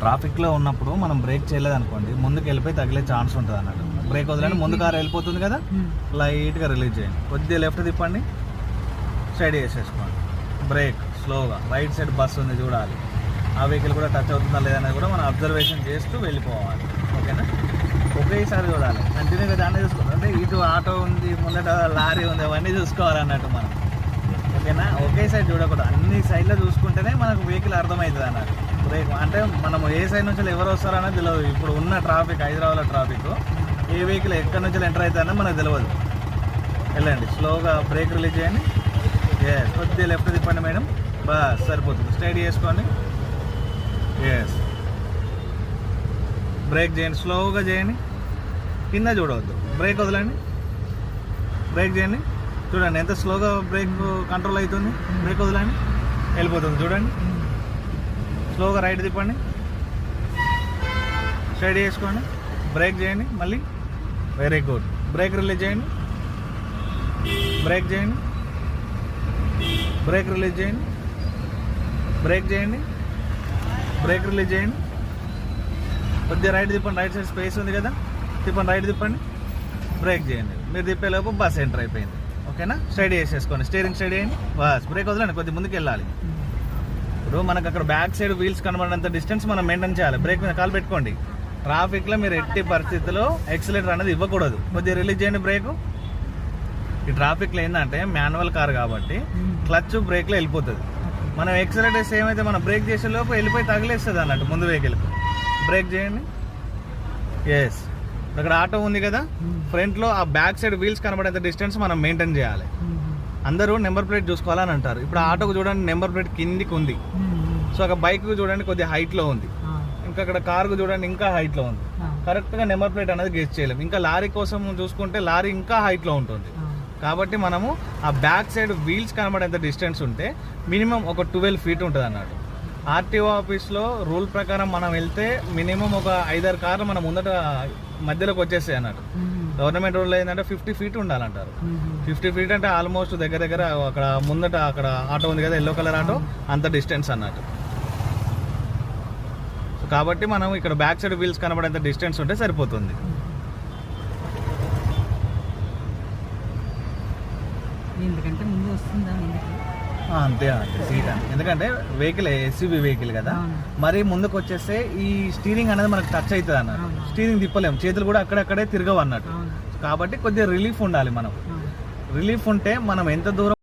ట్రాఫిక్లో ఉన్నప్పుడు మనం బ్రేక్ చేయలేదు అనుకోండి, ముందుకు వెళ్ళిపోయి తగిలే ఛాన్స్ ఉంటుంది అన్నట్టు. బ్రేక్ వదిలేండి, ముందు కారు వెళ్ళిపోతుంది కదా, లైట్గా రిలీజ్ చేయండి, కొద్దిగా లెఫ్ట్ తిప్పండి, స్టడీ చేసేసుకోండి. బ్రేక్ స్లోగా, రైట్ సైడ్ బస్సు ఉంది చూడాలి, ఆ వెహికల్ కూడా టచ్ అవుతుందా లేదనేది కూడా మనం అబ్జర్వేషన్ చేస్తూ వెళ్ళిపోవాలి. ఓకేనా? ఒకేసారి చూడాలి, కంటిన్యూగా దాన్ని చూసుకోవాలి. అంటే ఇటు ఆటో ఉంది, ముందట లారీ ఉంది, అవన్నీ చూసుకోవాలన్నట్టు మనం. ఓకేనా? ఒకే సైడ్ చూడకూడదు, అన్ని సైడ్లో చూసుకుంటేనే మనకు వెహికల్ అర్థమవుతుంది అన్నట్టు. బ్రేక్ అంటే మనం ఏ సైడ్ నుంచి ఎవరు వస్తారనేది తెలియదు. ఇప్పుడు ఉన్న ట్రాఫిక్, హైదరాబాద్లో ట్రాఫిక్, ఏ వెహికల్ ఎక్కడి నుంచి ఎంటర్ అవుతుందనేది మనకు తెలియదు. వెళ్ళండి, స్లోగా బ్రేక్ రిలీజ్ చేయండి, కొద్దిగా లెఫ్ట్ తిప్పండి మేడం, బస్ సరిపోతుంది. స్ట్రైట్ చేసుకోండి, బ్రేక్ చేయండి, స్లోగా చేయండి, కింద చూడవద్దు, బ్రేక్ వదలండి, బ్రేక్ చేయండి. చూడండి ఎంత స్లోగా బ్రేక్ కంట్రోల్ అవుతుంది. బ్రేక్ వదలండి, వెళ్ళిపోతుంది చూడండి. స్లోగా రైట్ తిప్పండి, స్ట్రైట్ చేసుకోండి, బ్రేక్ చేయండి, మళ్ళీ వెరీ గుడ్. బ్రేక్ రిలీజ్ చేయండి, బ్రేక్ చేయండి, బ్రేక్ రిలీజ్ చేయండి, బ్రేక్ చేయండి, బ్రేక్ రిలీజ్ చేయండి. కొద్దిగా రైట్ తిప్పండి, రైట్ సైడ్ స్పేస్ ఉంది కదా, తిప్పండి, రైట్ తిప్పండి, బ్రేక్ చేయండి. మీరు తిప్పేలోపు బస్ ఎంటర్ అయిపోయింది. ఓకేనా? స్ట్రైట్ చేసేసుకోండి, స్టీరింగ్ స్ట్రైట్ చేయండి, బస్ బ్రేక్ వదలండి, కొద్దిగా ముందుకు వెళ్ళాలి. ఇప్పుడు మనకు అక్కడ బ్యాక్ సైడ్ వీల్స్ కనబడినంత డిస్టెన్స్ మనం మెయింటైన్ చేయాలి. బ్రేక్ మీద కాలు పెట్టుకోండి. ట్రాఫిక్లో మీరు ఎట్టి పరిస్థితుల్లో ఎక్సిలేటర్ అనేది ఇవ్వకూడదు. కొద్దిగా రిలీజ్ చేయండి బ్రేకు. ఈ ట్రాఫిక్లో ఏంటంటే మాన్యువల్ కార్ కాబట్టి క్లచ్ బ్రేక్లో వెళ్ళిపోతుంది. మనం ఎక్సిలేటర్స్ ఏమైతే మనం బ్రేక్ చేసే లోపు వెళ్ళిపోయి తగిలేస్తుంది అన్నట్టు ముందు వెహికల్కి. బ్రేక్ చేయండి, అక్కడ ఆటో ఉంది కదా, ఫ్రంట్లో ఆ బ్యాక్ సైడ్ వీల్స్ కనబడేంత డిస్టెన్స్ మనం మెయింటైన్ చేయాలి. అందరూ నెంబర్ ప్లేట్ చూసుకోవాలని అంటారు. ఇప్పుడు ఆటోకు చూడండి నెంబర్ ప్లేట్ కిందికి ఉంది, సో అక్కడ బైక్ చూడండి కొద్దిగా హైట్లో ఉంది, ఇంకా అక్కడ కార్కు చూడండి ఇంకా హైట్లో ఉంది. కరెక్ట్గా నెంబర్ ప్లేట్ అనేది గెస్ చేయలేము. ఇంకా లారీ కోసం చూసుకుంటే లారీ ఇంకా హైట్లో ఉంటుంది. కాబట్టి మనము ఆ బ్యాక్ సైడ్ వీల్స్ కనబడేంత డిస్టెన్స్ ఉంటే మినిమం ఒక 12 feet ఉంటుంది అన్నట్టు. ఆర్టీఓ ఆఫీస్లో రూల్ ప్రకారం మనం వెళ్తే మినిమం ఒక 5-6 కార్లు మనం ముందట మధ్యలోకి వచ్చేస్తాయి అన్నట్టు. గవర్నమెంట్ రూల్ ఏంటంటే 50 feet ఉండాలంటారు. 50 feet అంటే ఆల్మోస్ట్ దగ్గర దగ్గర అక్కడ ముందట అక్కడ ఆటో ఉంది కదా, ఎల్లో కలర్ ఆటో, అంత డిస్టెన్స్ అన్నట్టు. కాబట్టి మనం ఇక్కడ బ్యాక్ సైడ్ వీల్స్ కనబడేంత డిస్టెన్స్ ఉంటే సరిపోతుంది. ఎందుకంటే ముందు వస్తుందా అంతే సీట్ అని. ఎందుకంటే వెహికల్ ఎస్యూవీ వెహికల్ కదా, మరి ముందుకు వచ్చేస్తే ఈ స్టీరింగ్ అనేది మనకు టచ్ అవుతుంది అన్నట్టు. స్టీరింగ్ తిప్పలేము, చేతులు కూడా అక్కడక్కడే తిరగవు అన్నట్టు. కాబట్టి కొద్దిగా రిలీఫ్ ఉండాలి మనకు. రిలీఫ్ ఉంటే మనం ఎంత దూరం